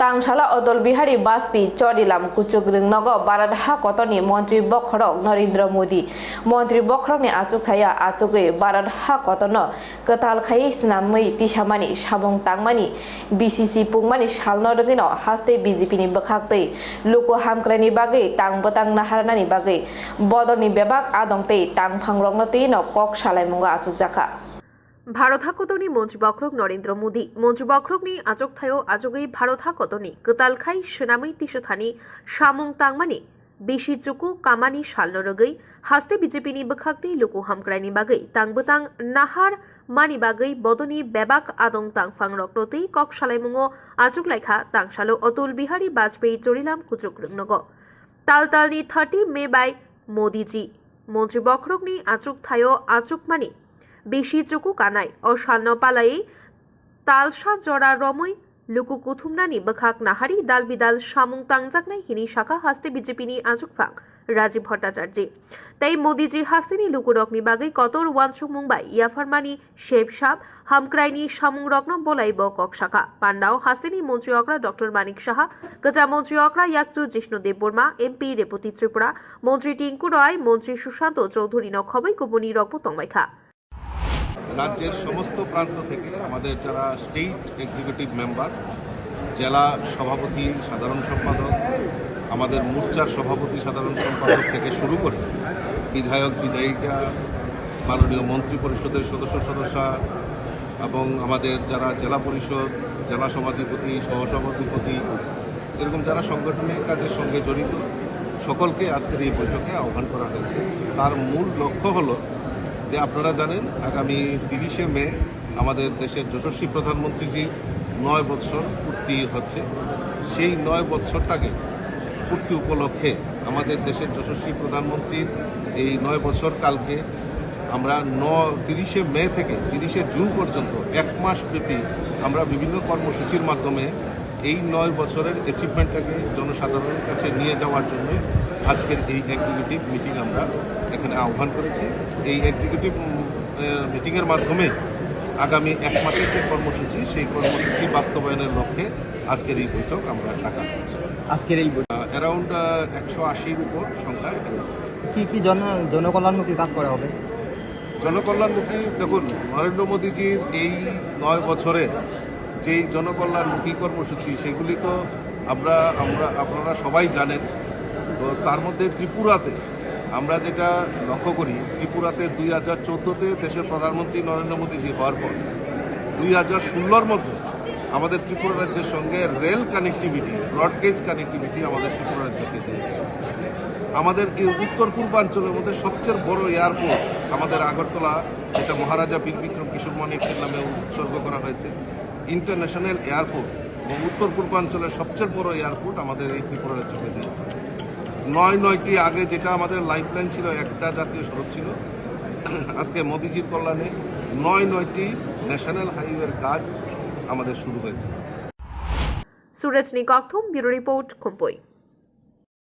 तांगशाला अटल बिहारी वाजपेयी चौरिलाम कुचुग्रिंग नग बाराहा कतनी मंत्री बखरक नरेंद्र मोदी मंत्री बखरकनि आचुकथाया आचुकै बाराहा कतन कतालखाई स्नामै तिसामानि साबुं तांमानि बीसीसी पुंमानि सालनो रगिनो हास्ते बीजेपी नि बखाक्तै लोको हामक्रानि बागै तांबतां नाहारनानि बागै बदलनि बेबाक आदंतै तांफांरंनतै न कक सालायमुंगा आचुकजाखा भारत हाकतनी मंत्री बखरक नरेंद्र मोदी मंत्री बखरकनि आचकथायो आचकै भारत हाकतनी कतालखाई सोनामै तिसथानि सामुं तांमानि बेसि चुकु कामानि सालनो रगै हास्ते बीजेपीनि बखाक्तै लुकु हामक्राइनि बागै तांबतां नाहार मानि बागै बदनी बेबाक आदं तांफां रक्नतै कक सालायमुंगो आचक लाइखा तांसालो अटल बिहारी वाजपेयी चोरिलाम कुचुक रंगनग तालतालनि 30 मे बाय मोदीजी मंत्री बखरकनि आचकथायो आचकमानि बेसि चुकु कानाय असालनो पालायै तालसा जरा रमै लुकु कुथुमनानि बखाक नाहारी दाल बिदाल सामुं तांजाकनाय हिनी शाखा हास्ते बीजेपीनि आचुकफां राजीव भट्टाचार्य तै मोदीजी हास्तेनि लुकुरकनि बागै कतर वानसुक मुंबाई याफारमानि शेपसाप हामक्राइनि सामुं रत्न बलाइब कक शाखा पांडाव हास्तेनि मन्त्री अकरा डॉक्टर मानिक साहा गजा मन्त्री अकरा याकचु जिष्णुदेव बर्मा एमपी रेपति त्रिपुरा मन्त्री टिंकु रय मन्त्री सुशांत चौधुरी नखबै कुबुनी रक्ब तंबाइखा राज्य समस्त प्रांत থেকে আমাদের যারা স্টেট এক্সিকিউটিভ মেম্বার জেলা সভাপতি সাধারণ সম্পাদক আমাদের মোর্চার সভাপতি সাধারণ সম্পাদক থেকে শুরু করে বিধায়ক বিধায়িকা মাননীয় মন্ত্রী পরিষদের সদস্যা এবং আমাদের যারা জেলা পরিষদ জেলা সভাধিপতি সহসভাধিপতি এরকম যারা সাংগঠনিক কাজের সঙ্গে জড়িত সকলকে আজকের এই বৈঠকে আহ্বান করা হয়েছে। তার মূল লক্ষ্য হলো যে আপনারা জানেন আগামী 30শে মে আমাদের দেশের যশস্বী প্রধানমন্ত্রীজির 9 বছর পূর্তি হচ্ছে। সেই 9 বছরটাকে পূর্তি উপলক্ষে আমাদের দেশের যশস্বী প্রধানমন্ত্রীর এই 9 বছর কালকে আমরা 30শে মে থেকে 30শে জুন পর্যন্ত এক মাস ব্যাপী আমরা বিভিন্ন কর্মসূচির মাধ্যমে এই 9 বছরের অ্যাচিভমেন্টটাকে জনসাধারণের কাছে নিয়ে যাওয়ার জন্য আজকের এই এক্সিকিউটিভ মিটিং আমরা এখানে আহ্বান করেছি। এই এক্সিকিউটিভ মিটিংয়ের মাধ্যমে আগামী এক মাসের যে কর্মসূচি সেই কর্মসূচি বাস্তবায়নের লক্ষ্যে আজকের এই বৈঠক আমরা ডাকা হয়েছে। আজকের এই অ্যারাউন্ড 180-র উপর সংখ্যা এখানে আছে। কি জনকল্যাণমুখী কাজ করা হবে? জনকল্যাণমুখী দেখুন, নরেন্দ্র মোদীজির এই 9 বছরে যেই জনকল্যাণমুখী কর্মসূচি সেগুলি তো আপনারা সবাই জানেন। তো তার মধ্যে ত্রিপুরাতে আমরা যেটা লক্ষ্য করি, ত্রিপুরাতে 2014-তে দেশের প্রধানমন্ত্রী নরেন্দ্র মোদীজি হওয়ার পর 2016-র মধ্যে আমাদের ত্রিপুরা রাজ্যের সঙ্গে রেল কানেক্টিভিটি ব্রডগেজ কানেক্টিভিটি আমাদের ত্রিপুরা রাজ্যকে দিয়েছে। আমাদের এই উত্তর পূর্বাঞ্চলের মধ্যে সবচেয়ে বড় এয়ারপোর্ট আমাদের আগরতলা, যেটা মহারাজা বীর বিক্রম কিশোর মানিকের নামে উৎসর্গ করা হয়েছে, ইন্টারন্যাশনাল এয়ারপোর্ট এবং উত্তর পূর্বাঞ্চলের সবচেয়ে বড় এয়ারপোর্ট আমাদের এই ত্রিপুরা রাজ্যকে দিয়েছে। 9টি আগে যেটা আমাদের লাইফলাইন ছিল, একটা জাতীয় সড়ক ছিল, আজকে মোদিজির কল্যাণে 9টি ন্যাশনাল হাইওয়ের কাজ আমাদের শুরু হয়েছে। सूरज निकॉक्थुम ब्यूरो रिपोर्ट खुम्पोई।